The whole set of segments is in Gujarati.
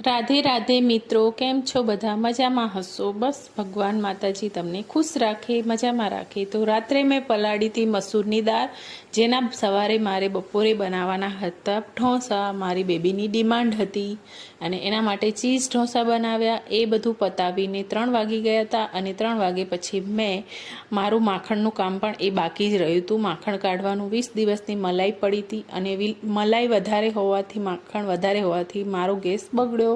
રાધે રાધે મિત્રો, કેમ છો? બધા મજામાં હશો? બસ ભગવાન માતાજી તમને ખુશ રાખે, મજામાં રાખે. તો રાત્રે મેં પલાળી હતી મસૂરની દાળ, જેના સવારે મારે બપોરે બનાવવાના હતા ઢોસા. મારી બેબીની ડિમાન્ડ હતી અને એના માટે ચીઝ ઢોસા બનાવ્યા. એ બધું પતાવીને 3 વાગી ગયા હતા અને 3 વાગે પછી મેં મારું માખણનું કામ પણ એ બાકી જ રહ્યું હતું. માખણ કાઢવાનું 20 દિવસની મલાઈ પડી હતી અને મલાઈ વધારે હોવાથી, માખણ વધારે હોવાથી મારો ગેસ બગડ્યો,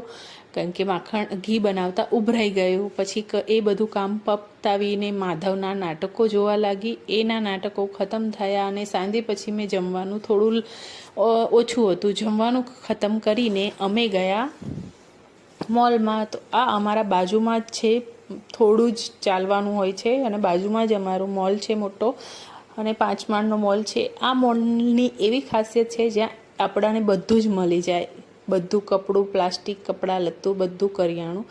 કારણ કે માખણ ઘી બનાવતા ઉભરાઈ ગયું. પછી એ બધું કામ પતાવીને માધવના નાટકો જોવા લાગી. એના નાટકો ખતમ થયા અને સાંજે પછી મેં જમવાનું થોડું ઓછું હતું. જમવાનું ખતમ કરીને અમે ગયા મોલમાં. તો આ અમારા બાજુમાં જ છે, થોડું જ ચાલવાનું હોય છે અને બાજુમાં જ અમારો મોલ છે મોટો, અને 5 માળનો મોલ છે. આ મોલની એવી ખાસિયત છે જ્યાં આપણાને બધું જ મળી જાય. બધું કપડું, પ્લાસ્ટિક, કપડાં, લત્તું, બધું કરિયાણું,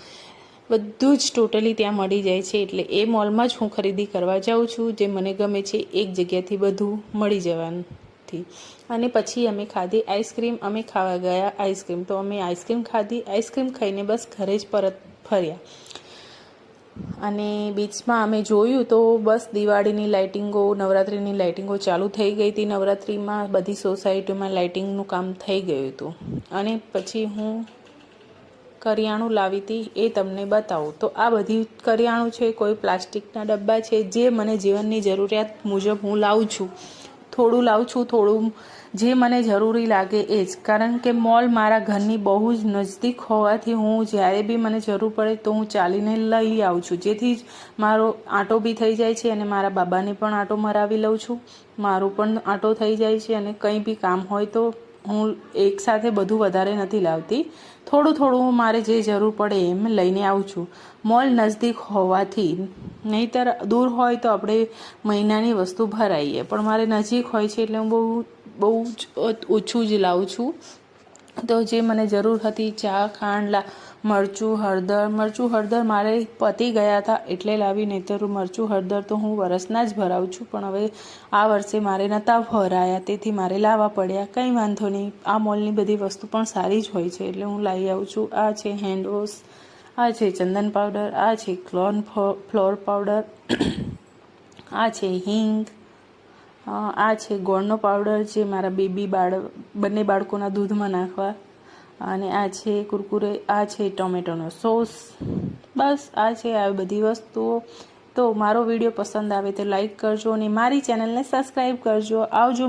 બધું જ ટોટલી ત્યાં મળી જાય છે. એટલે એ મોલમાં જ હું ખરીદી કરવા જાઉં છું. જે મને ગમે છે એક જગ્યાથી બધું મળી જવાથી. અને પછી અમે ખાધી આઈસ્ક્રીમ. અમે ખાવા ગયા આઈસ્ક્રીમ. તો અમે આઈસ્ક્રીમ ખાધી. આઈસ્ક્રીમ ખાઈને બસ ઘરે જ પરત ફર્યા. અને બીચમાં અમે જોયું તો બસ દિવાળીની લાઇટિંગો, નવરાત્રિની લાઇટિંગો ચાલુ થઈ ગઈ હતી. નવરાત્રિમાં બધી સોસાયટીમાં લાઇટિંગનું કામ થઈ ગયું હતું. અને પછી હું કરિયાણું લાવી હતી, એ તમને બતાવું. તો આ બધી કરિયાણું છે, કોઈ પ્લાસ્ટિકના ડબ્બા છે, જે મને જીવનની જરૂરિયાત મુજબ હું લાવું છું. થોડું લાવું છું, થોડું જે મને જરૂરી લાગે એ જ. કારણ કે મોલ મારા ઘરની બહુ જ નજદીક હોવાથી હું જ્યારે બી મને જરૂર પડે તો હું ચાલીને લઈ આવું છું. જેથી જ મારો આંટો બી થઈ જાય છે અને મારા બાબાને પણ આંટો મરાવી લઉં છું. મારું પણ આંટો થઈ જાય છે. અને કંઈ બી કામ હોય તો હું એકસાથે બધું વધારે નથી લાવતી. થોડું થોડું મારે જે જરૂર પડે એમ લઈને આવું છું. મોલ નજદીક હોવાથી, નહીંતર દૂર હોય તો આપણે મહિનાની વસ્તુ ભરાઈએ, પણ મારે નજીક હોય છે એટલે હું બહુ જ ઓછું જ લાવું છું. તો જે મને જરૂર હતી, ચા, ખાંડ, મરચું, હળદર મારે પતી ગયા હતા એટલે લાવી. નહીંતર મરચું, હળદર તો હું વરસના જ ભરાવું છું, પણ હવે આ વર્ષે મારે નહોતા ભરાયા, તેથી મારે લાવવા પડ્યા. કંઈ વાંધો નહીં, આ મોલની બધી વસ્તુ પણ સારી જ હોય છે એટલે હું લાવી આવું છું. આ છે હેન્ડ વોશ, આ છે ચંદન પાવડર, આ છે ફ્લોર પાવડર, આ છે હિંગ, આ છે ગોળનો પાવડર, જે મારા બંને બાળકોના દૂધમાં નાખવા, અને આ છે કુરકુરે, આ છે ટોમેટોનો સોસ. બસ આ છે આવી બધી વસ્તુઓ. તો મારો વિડીયો પસંદ આવે તો લાઈક કરજો અને મારી ચેનલને સબસ્ક્રાઈબ કરજો. આવજો.